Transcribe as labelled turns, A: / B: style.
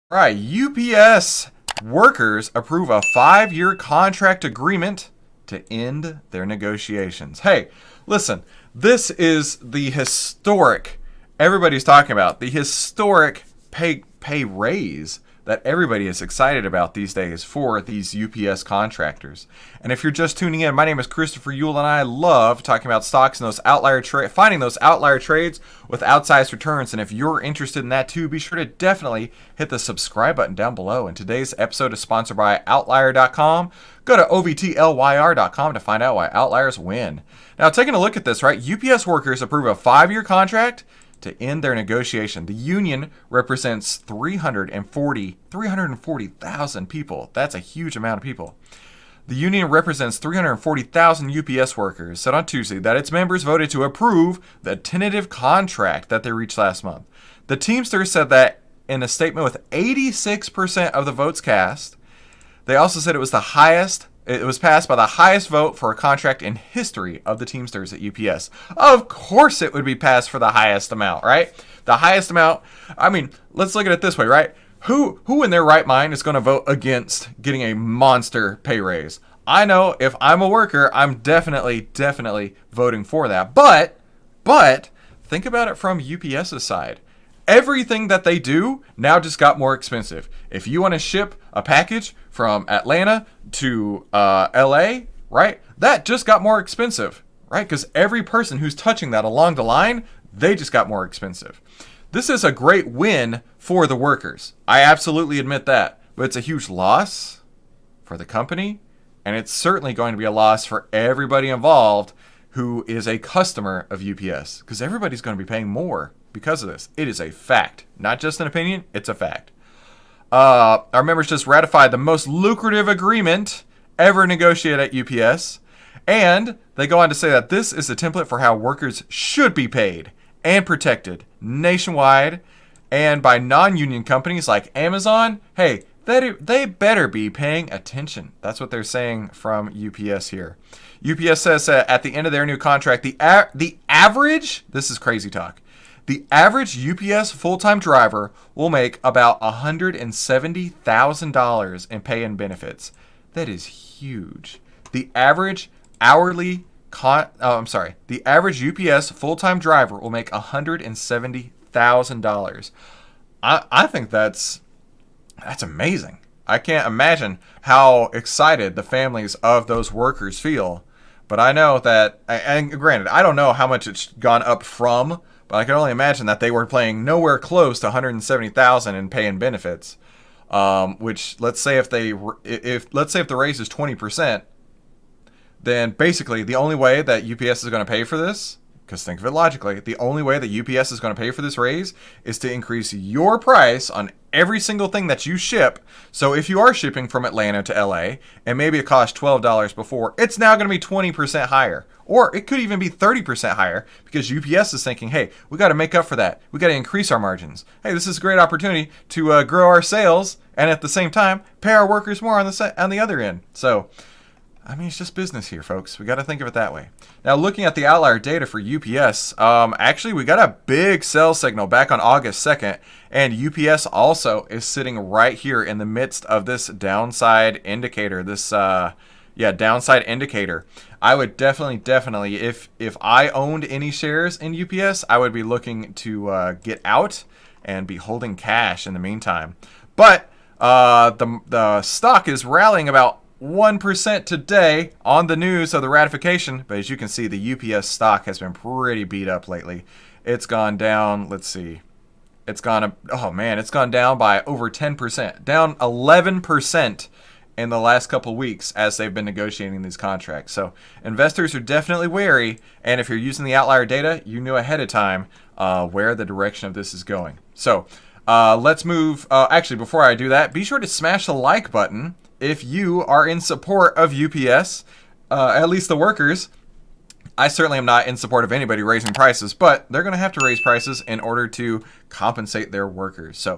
A: All right, UPS workers approve a 5-year contract agreement to end their negotiations. Hey, listen, this is the historic, everybody's talking about, the historic pay raise that everybody is excited about these days for these UPS contractors. And if you're just tuning in, my name is Christopher Yule, and I love talking about stocks and those finding those outlier trades with outsized returns. And if you're interested in that too, be sure to definitely hit the subscribe button down below. And today's episode is sponsored by Outlier.com. Go to OVTLYR.com to find out why outliers win. Now, taking a look at this, right? UPS workers approve a 5-year contract to end their negotiation. The union represents 340,000 people. That's a huge amount of people. The union represents 340,000 UPS workers, said on Tuesday that its members voted to approve the tentative contract that they reached last month. The Teamsters said that in a statement with 86% of the votes cast. They also said it was passed by the highest vote for a contract in history of the Teamsters at UPS. Of course it would be passed for the highest amount, right? The highest amount. I mean, let's look at it this way, right? Who in their right mind is going to vote against getting a monster pay raise? I know if I'm a worker, I'm definitely voting for that. But think about it from UPS's side. Everything that they do now just got more expensive. If you want to ship a package from Atlanta to LA, right? That just got more expensive, right? Because every person who's touching that along the line, they just got more expensive. This is a great win for the workers. I absolutely admit that. But it's a huge loss for the company. And it's certainly going to be a loss for everybody involved who is a customer of UPS. Because everybody's going to be paying more because of this. It is a fact. Not just an opinion, it's a fact. Our members just ratified the most lucrative agreement ever negotiated at UPS. And they go on to say that this is a template for how workers should be paid and protected nationwide and by non-union companies like Amazon. Hey, they better be paying attention. That's what they're saying from UPS here. UPS says at the end of their new contract, the average, this is crazy talk, the average UPS full-time driver will make about $170,000 in pay and benefits. That is huge. The average the average UPS full-time driver will make $170,000. I think that's amazing. I can't imagine how excited the families of those workers feel. But I know that, and granted, I don't know how much it's gone up from, but I can only imagine that they were paying nowhere close to $170,000 in pay and benefits. Which let's say if the raise is 20%, then basically the only way that UPS is going to pay for this, because think of it logically, the only way that UPS is going to pay for this raise is to increase your price on every single thing that you ship. So if you are shipping from Atlanta to LA and maybe it cost $12 before, it's now going to be 20% higher. Or it could even be 30% higher because UPS is thinking, hey, we got to make up for that. We got to increase our margins. Hey, this is a great opportunity to grow our sales and at the same time pay our workers more on the other end. So, I mean, it's just business here, folks. We got to think of it that way. Now, looking at the outlier data for UPS, actually, we got a big sell signal back on August 2nd, and UPS also is sitting right here in the midst of this downside indicator, downside indicator. I would definitely, if I owned any shares in UPS, I would be looking to get out and be holding cash in the meantime. But the stock is rallying about 1% today on the news of the ratification, but as you can see, the UPS stock has been pretty beat up lately. It's gone down, let's see. It's gone down by over 10%, down 11% in the last couple of weeks as they've been negotiating these contracts. So investors are definitely wary, and if you're using the outlier data, you knew ahead of time where the direction of this is going. So let's move. Actually, before I do that, be sure to smash the like button if you are in support of UPS, at least the workers. I certainly am not in support of anybody raising prices, but they're going to have to raise prices in order to compensate their workers. So